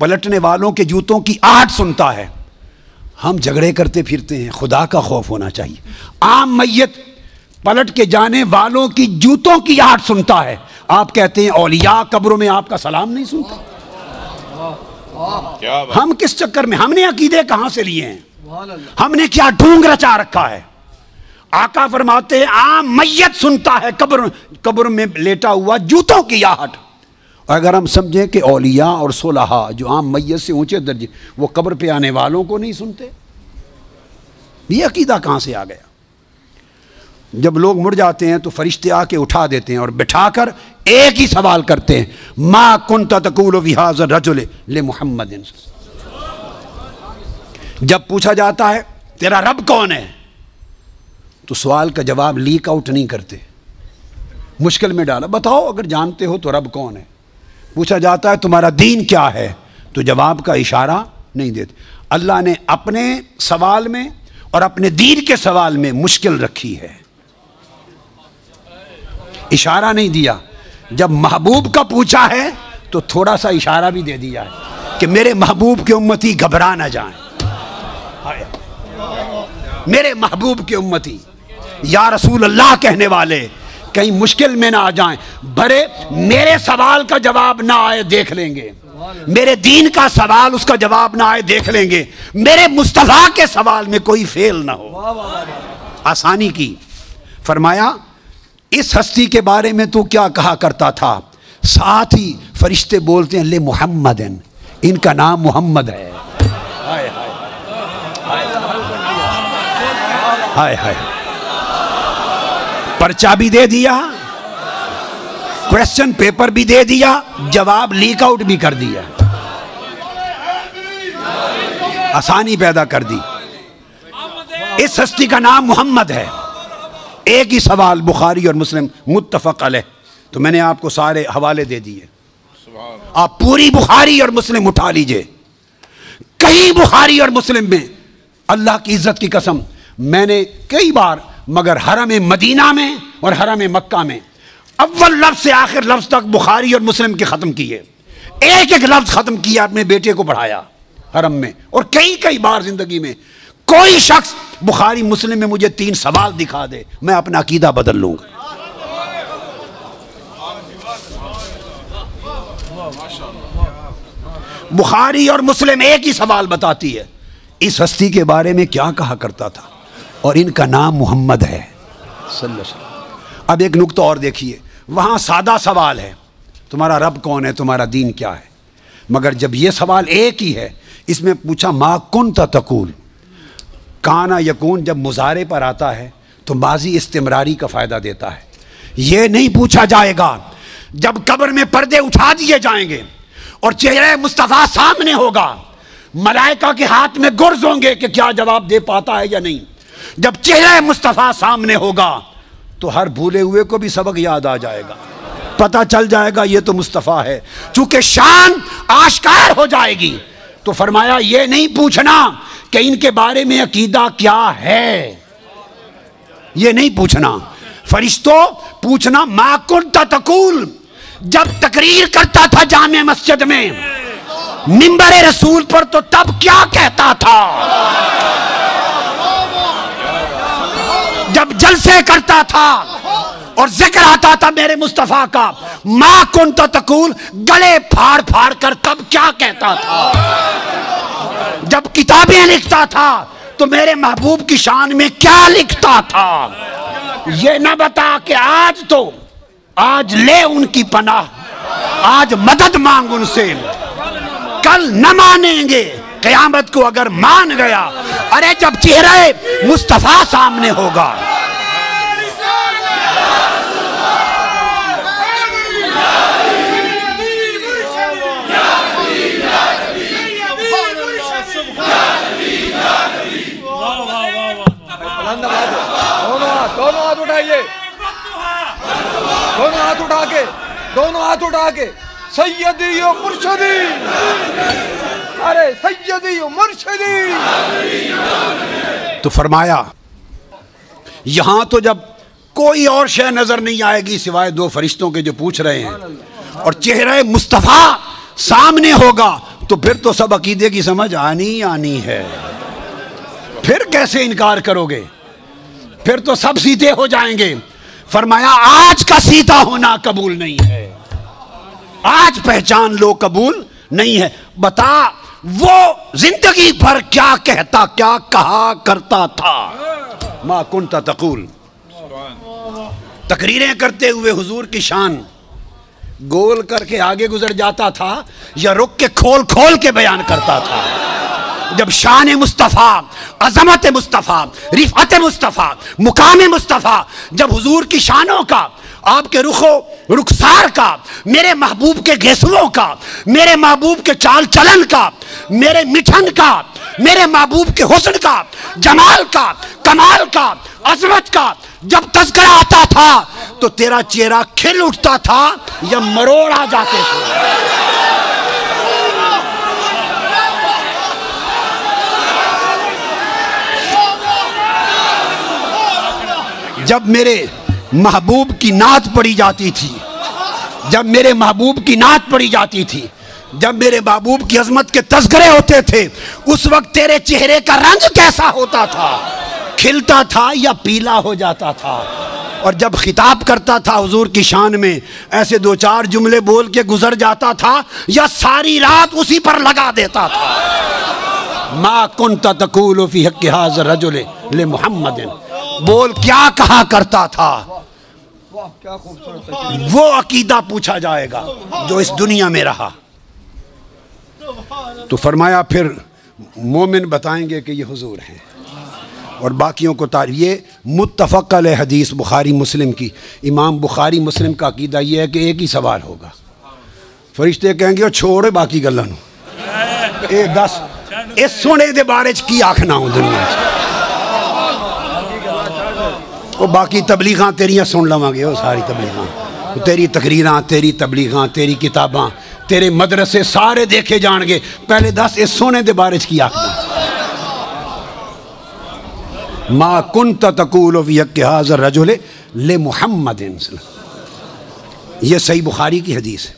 پلٹنے والوں کے جوتوں کی آہٹ سنتا ہے. ہم جھگڑے کرتے پھرتے ہیں, خدا کا خوف ہونا چاہیے. عام میت پلٹ کے جانے والوں کی جوتوں کی آہٹ سنتا ہے. آپ کہتے ہیں اولیاء قبروں میں آپ کا سلام نہیں سنتے. ہم کس چکر میں, ہم نے عقیدے کہاں سے لیے ہیں, ہم نے کیا ڈھونگ رچا رکھا ہے. آقا فرماتے ہیں عام میت سنتا ہے قبر میں لیٹا ہوا جوتوں کی آہٹ. اگر ہم سمجھیں کہ اولیاء اور صلحاء جو عام میت سے اونچے درجے وہ قبر پہ آنے والوں کو نہیں سنتے, یہ عقیدہ کہاں سے آ گیا؟ جب لوگ مر جاتے ہیں تو فرشتے آ کے اٹھا دیتے ہیں اور بٹھا کر ایک ہی سوال کرتے ہیں, ما کنت تقول فی ھذا الرجل لمحمد. جب پوچھا جاتا ہے تیرا رب کون ہے تو سوال کا جواب لیک آؤٹ نہیں کرتے, مشکل میں ڈالا, بتاؤ اگر جانتے ہو تو رب کون ہے. پوچھا جاتا ہے تمہارا دین کیا ہے تو جواب کا اشارہ نہیں دیتے. اللہ نے اپنے سوال میں اور اپنے دین کے سوال میں مشکل رکھی ہے, اشارہ نہیں دیا. جب محبوب کا پوچھا ہے تو تھوڑا سا اشارہ بھی دے دیا ہے کہ میرے محبوب کے امتی گھبرا نہ جائیں. میرے محبوب کے امتی یا رسول اللہ کہنے والے کہیں مشکل میں نہ آ جائیں. برے میرے سوال کا جواب نہ آئے دیکھ لیں گے, میرے دین کا سوال اس کا جواب نہ آئے دیکھ لیں گے, میرے مصطفیٰ کے سوال میں کوئی فیل نہ ہو. آسانی کی. فرمایا اس ہستی کے بارے میں تو کیا کہا کرتا تھا؟ ساتھ ہی فرشتے بولتے ہیں لے محمد, ان کا نام محمد ہے. ہائے ہائے, پرچہ بھی دے دیا, کویسچن پیپر بھی دے دیا, جواب لیک آؤٹ بھی کر دیا, آسانی پیدا کر دی. اس ہستی کا نام محمد ہے. ایک ہی سوال بخاری اور مسلم متفق علیہ, تو میں نے آپ کو سارے حوالے دے دیے, آپ پوری بخاری اور مسلم اٹھا لیجئے. کہیں بخاری اور مسلم میں اللہ کی عزت کی قسم میں نے کئی بار, مگر حرم مدینہ میں اور حرم مکہ میں اول لفظ سے آخر لفظ تک بخاری اور مسلم کے ختم کیے, ایک ایک لفظ ختم کیا, اپنے بیٹے کو پڑھایا حرم میں. اور کئی بار زندگی میں کوئی شخص بخاری مسلم میں مجھے 3 سوال دکھا دے, میں اپنا عقیدہ بدل لوں گا. بخاری اور مسلم ایک ہی سوال بتاتی ہے, اس ہستی کے بارے میں کیا کہا کرتا تھا, اور ان کا نام محمد ہے صلی اللہ علیہ وسلم. اب ایک نقطہ اور دیکھیے, وہاں سادہ سوال ہے تمہارا رب کون ہے, تمہارا دین کیا ہے, مگر جب یہ سوال ایک ہی ہے, اس میں پوچھا ما کنت تقول, کانا یکون جب مضارع پر آتا ہے تو ماضی استمراری کا فائدہ دیتا ہے. یہ نہیں پوچھا جائے گا جب قبر میں پردے اٹھا دیے جائیں گے اور چہرہ مصطفیٰ سامنے ہوگا, ملائکہ کے ہاتھ میں گرز ہوں گے کہ کیا جواب دے پاتا ہے یا نہیں. جب چہرہ مصطفیٰ سامنے ہوگا تو ہر بھولے ہوئے کو بھی سبق یاد آ جائے گا, پتہ چل جائے گا یہ تو مصطفیٰ ہے. چونکہ شان آشکار ہو جائے گی تو فرمایا یہ نہیں پوچھنا کہ ان کے بارے میں عقیدہ کیا ہے, یہ نہیں پوچھنا. فرشتوں پوچھنا ما کنت تقول, جب تقریر کرتا تھا جامع مسجد میں منبر رسول پر تو تب کیا کہتا تھا, جب جلسے کرتا تھا اور ذکر آتا تھا میرے مصطفیٰ کا, ما کنت تقول گلے پھاڑ پھاڑ کر تب کیا کہتا تھا, جب کتابیں لکھتا تھا تو میرے محبوب کی شان میں کیا لکھتا تھا. یہ نہ بتا کہ آج لے ان کی پناہ, آج مدد مانگ ان سے, کل نہ مانیں گے, قیامت کو اگر مان گیا. ارے جب چہرہ مصطفیٰ سامنے ہوگا, دونوں ہاتھ اٹھا کے سیدی و مرشدی, ارے سیدی و مرشدی. تو فرمایا یہاں تو جب کوئی اور شے نظر نہیں آئے گی سوائے 2 فرشتوں کے جو پوچھ رہے ہیں, اور چہرہ مصطفیٰ سامنے ہوگا تو پھر تو سب عقیدے کی سمجھ آنی ہے، پھر کیسے انکار کرو گے؟ پھر تو سب سیدھے ہو جائیں گے۔ فرمایا آج کا سیدھا ہونا قبول نہیں ہے، آج پہچان لو قبول نہیں ہے۔ بتا وہ زندگی بھر کیا کہتا، کیا کہا کرتا تھا؟ ما کنت تقول، تقریریں کرتے ہوئے حضور کی شان گول کر کے آگے گزر جاتا تھا یا رک کے کھول کھول کے بیان کرتا تھا؟ جب شان مصطفیٰ، عظمت مصطفیٰ، رفعت مصطفیٰ، مقام مصطفیٰ، جب حضور کی شانوں کا، آپ کے رخ و رخسار کا، میرے محبوب کے گیسوؤں کا، میرے محبوب کے چال چلن کا، میرے مٹھن کا، میرے محبوب کے حسن کا، جمال کا، کمال کا، عظمت کا جب تذکرہ آتا تھا تو تیرا چہرہ کھل اٹھتا تھا یا مروڑ آ جاتے تھے؟ جب میرے محبوب کی نعت پڑھی جاتی تھی، جب میرے محبوب کی نعت پڑھی جاتی تھی، جب میرے محبوب کی عظمت کے تذکرے ہوتے تھے، اس وقت تیرے چہرے کا رنگ کیسا ہوتا تھا؟ کھلتا تھا یا پیلا ہو جاتا تھا؟ اور جب خطاب کرتا تھا حضور کی شان میں، ایسے دو چار جملے بول کے گزر جاتا تھا یا ساری رات اسی پر لگا دیتا تھا؟ ما کنت تقول فی حق ھذا الرجل لمحمد، بول کیا کہا کرتا تھا؟ وہ عقیدہ پوچھا جائے گا جو اس دنیا میں رہا۔ تو فرمایا پھر مومن بتائیں گے کہ یہ حضور ہیں، اور باقیوں کو یہ متفق علیہ حدیث بخاری مسلم کی، امام بخاری مسلم کا عقیدہ یہ ہے کہ ایک ہی سوال ہوگا، فرشتے کہیں گے چھوڑے باقی گلاں نوں، اے دس اس سونے دے بارے چ کی آکھنا ہوں دنیا چ، وہ باقی تبلیغاں تیریاں سن لواں گے، وہ ساری تبلیغاں، تیری تقریراں، تیری تبلیغاں، تیری کتاباں، تیرے مدرسے سارے دیکھے جان گے، پہلے دس اس سونے دے بارے چ کی آکھنا؟ ما کنت تقول فی حق ھذا الرجل لمحمد، یہ صحیح بخاری کی حدیث ہے۔